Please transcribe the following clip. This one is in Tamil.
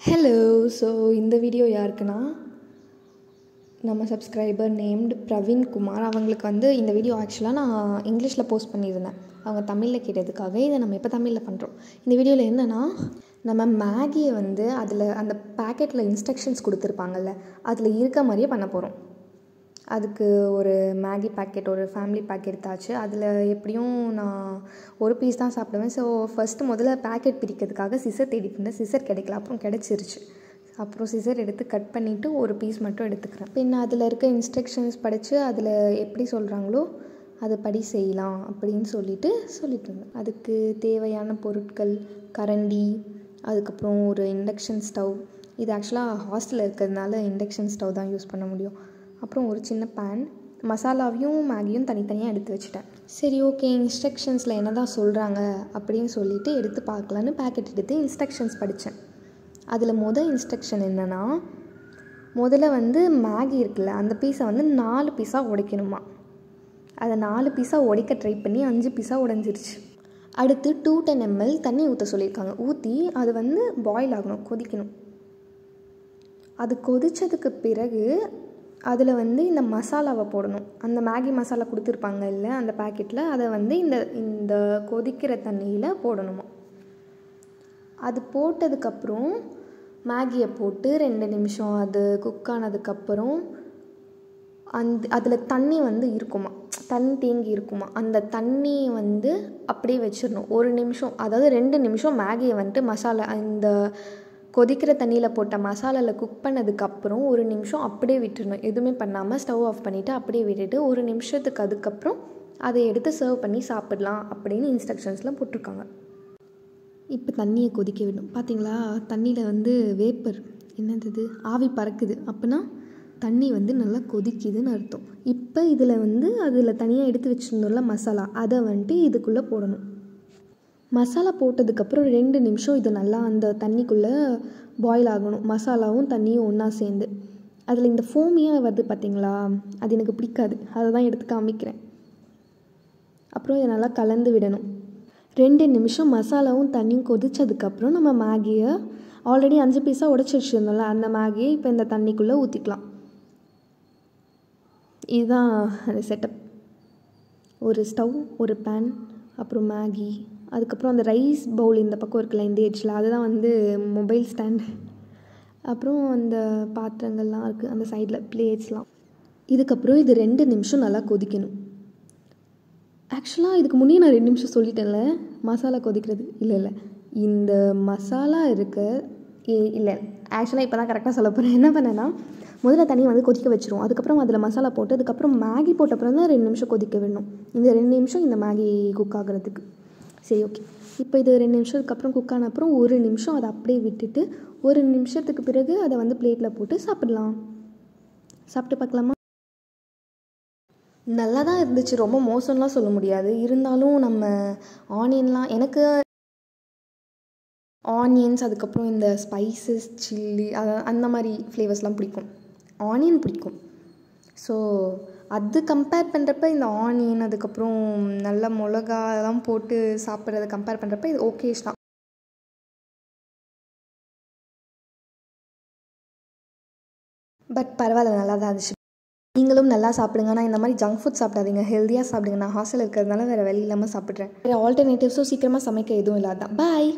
ஹலோ. ஸோ இந்த வீடியோ யாருக்குன்னா நம்ம சப்ஸ்கிரைபர் நேம்டு பிரவீன் குமார். அவங்களுக்கு இந்த வீடியோ ஆக்சுவலாக நான் இங்கிலீஷில் போஸ்ட் பண்ணியிருந்தேன். அவங்க தமிழில் கேட்டதுக்காக இதை நம்ம இப்போ தமிழில் பண்ணுறோம். இந்த வீடியோவில் என்னென்னா, நம்ம மேகியை அதில் அந்த பேக்கெட்டில் இன்ஸ்ட்ரக்ஷன்ஸ் கொடுத்துருப்பாங்கல்ல, அதில் இருக்க மாதிரியே பண்ண போகிறோம். அதுக்கு ஒரு மேகி பேக்கெட், ஒரு ஃபேமிலி பேக் எடுத்தாச்சு. அதில் எப்படியும் நான் ஒரு பீஸ் தான் சாப்பிடுவேன். ஸோ முதல்ல பேக்கெட் பிரிக்கிறதுக்காக சிசர் தேடிட்டு இருந்தேன். சிசர் கிடைக்கல, அப்புறம் கிடச்சிருச்சு. அப்புறம் சிசர் எடுத்து கட் பண்ணிவிட்டு ஒரு பீஸ் மட்டும் எடுத்துக்கிறேன். பின்ன அதில் இருக்க இன்ஸ்ட்ரக்ஷன்ஸ் படித்து அதில் எப்படி சொல்கிறாங்களோ அதை படி செய்யலாம் அப்படின்னு சொல்லிட்டு இருந்தேன். அதுக்கு தேவையான பொருட்கள் கரண்டி, அதுக்கப்புறம் ஒரு இண்டக்ஷன் ஸ்டவ். இது ஆக்சுவலாக ஹாஸ்டலில் இருக்கிறதுனால இண்டக்ஷன் ஸ்டவ் தான் யூஸ் பண்ண முடியும். அப்புறம் ஒரு சின்ன பேன், மசாலாவையும் மேகியும் தனித்தனியாக எடுத்து வச்சுட்டேன். சரி, ஓகே, இன்ஸ்ட்ரக்ஷன்ஸில் என்ன தான் சொல்கிறாங்க அப்படின்னு சொல்லிவிட்டு எடுத்து பார்க்கலான்னு பேக்கெட் எடுத்து இன்ஸ்ட்ரக்ஷன்ஸ் படித்தேன். அதில் இன்ஸ்ட்ரக்ஷன் என்னென்னா, முதல்ல மேகி இருக்குல்ல, அந்த பீஸை 4 பீஸாக உடைக்கணுமா. அதை 4 பீஸாக உடைக்க ட்ரை பண்ணி 5 பீஸாக உடைஞ்சிருச்சு. அடுத்து 210 ml தண்ணி ஊற்ற சொல்லியிருக்காங்க. ஊற்றி அது பாயில் ஆகணும், கொதிக்கணும். அது கொதித்ததுக்கு பிறகு அதில் இந்த மசாலாவை போடணும். அந்த மேகி மசாலா கொடுத்துருப்பாங்க இல்லை அந்த பேக்கெட்டில், அதை இந்த கொதிக்கிற தண்ணியில் போடணுமா. அது போட்டதுக்கப்புறம் மேகியை போட்டு 2 நிமிஷம் அது குக் ஆனதுக்கப்புறம் அதில் தண்ணி இருக்குமா, தண்ணி தேங்கி இருக்குமா. அந்த தண்ணியை அப்படியே வச்சிடணும் 1 நிமிஷம். அதாவது 2 நிமிஷம் மேகியை மசாலா இந்த கொதிக்கிற தண்ணியில் போட்ட மசாலாவில் குக் பண்ணதுக்கப்புறம் 1 நிமிஷம் அப்படியே விட்டுடணும். எதுவுமே பண்ணாமல் ஸ்டவ் ஆஃப் பண்ணிவிட்டு அப்படியே விட்டுட்டு 1 நிமிஷத்துக்கு அதுக்கப்புறம் அதை எடுத்து சர்வ் பண்ணி சாப்பிடலாம் அப்படின்னு இன்ஸ்ட்ரக்ஷன்ஸ்லாம் போட்டிருக்காங்க. இப்போ தண்ணியை கொதிக்க விடணும். பார்த்தீங்களா, தண்ணியில் வேப்பர் என்னது ஆவி பறக்குது. அப்படின்னா தண்ணி நல்லா கொதிக்குதுன்னு அர்த்தம். இப்போ இதில் அதில் தனியாக எடுத்து வச்சுருந்தோம்ல மசாலா, அதை இதுக்குள்ளே போடணும். மசாலா போட்டதுக்கப்புறம் 2 நிமிஷம் இது நல்லா அந்த தண்ணிக்குள்ளே பாயில் ஆகணும். மசாலாவும் தண்ணியும் ஒன்றா சேர்ந்து அதில் இந்த ஃபோமியாக வருது பார்த்தீங்களா, அது எனக்கு பிடிக்காது. அதை தான் எடுத்து காமிக்கிறேன். அப்புறம் இதை நல்லா கலந்து விடணும். 2 நிமிஷம் மசாலாவும் தண்ணியும் கொதித்ததுக்கப்புறம் நம்ம மேகியை ஆல்ரெடி 5 பீஸாக உடச்சி வச்சுருந்தோம்ல, அந்த மேகியை இப்போ இந்த தண்ணிக்குள்ளே ஊற்றிக்கலாம். இதுதான் அந்த செட்டப். ஒரு ஸ்டவ், ஒரு பேன், அப்புறம் மேகி, அதுக்கப்புறம் அந்த ரைஸ் பவுல் இந்த பக்கம் இருக்குல்ல இந்த ஏஜில், அதுதான் மொபைல் ஸ்டாண்டு. அப்புறம் அந்த பாத்திரங்கள்லாம் இருக்குது அந்த சைடில், பிளேட்ஸ்லாம். இதுக்கப்புறம் இது 2 நிமிஷம் நல்லா கொதிக்கணும். ஆக்சுவலாக இதுக்கு முன்னே நான் 2 நிமிஷம் சொல்லிட்டேன்ல மசாலா கொதிக்கிறது. இல்லை இந்த மசாலா இல்லை ஆக்சுவலாக இப்போ தான் கரெக்டாக சொல்ல போகிறேன். என்ன பண்ணேன்னா, முதல்ல தண்ணி கொதிக்க வச்சிரும். அதுக்கப்புறம் அதில் மசாலா போட்டு அதுக்கப்புறம் மேகி போட்ட அப்புறம் தான் 2 நிமிஷம் கொதிக்க விடணும். இந்த 2 நிமிஷம் இந்த மேகி குக் ஆகிறதுக்கு. சரி, ஓகே. இப்போ இது 2 நிமிஷத்துக்கு அப்புறம் குக் ஆன அப்புறம் 1 நிமிஷம் அதை அப்படியே விட்டுட்டு 1 நிமிஷத்துக்கு பிறகு அதை பிளேட்டில் போட்டு சாப்பிடலாம். சாப்பிட்டு பார்க்கலாமா? நல்லா தான் இருந்துச்சு, ரொம்ப மோசம்லாம் சொல்ல முடியாது. இருந்தாலும் நம்ம எனக்கு ஆனியன்ஸ், அதுக்கப்புறம் இந்த ஸ்பைசஸ், சில்லி, அந்த மாதிரி ஃப்ளேவர்ஸ்லாம் பிடிக்கும். ஆனியன் பிடிக்கும். ஸோ அது கம்பேர் பண்ணுறப்ப இந்த ஆனியன், அதுக்கப்புறம் நல்ல மிளகா அதெல்லாம் போட்டு சாப்பிட்றத கம்பேர் பண்ணுறப்ப இது ஓகேஷ் தான். பட் பரவாயில்ல, நல்லா தான் இருந்துச்சு. நீங்களும் நல்லா சாப்பிடுங்க. ஆனால் இந்த மாதிரி ஜங்க் ஃபுட் சாப்பிடாதீங்க, ஹெல்த்தியாக சாப்பிடுங்க. நான் ஹாஸ்டலில் இருக்கிறதுனால வேறு வழி இல்லாமல் சாப்பிட்றேன். வேறு ஆல்டர்னேட்டிவ்ஸும் சீக்கிரமாக சமைக்க எதுவும் இல்லாதான். பாய்.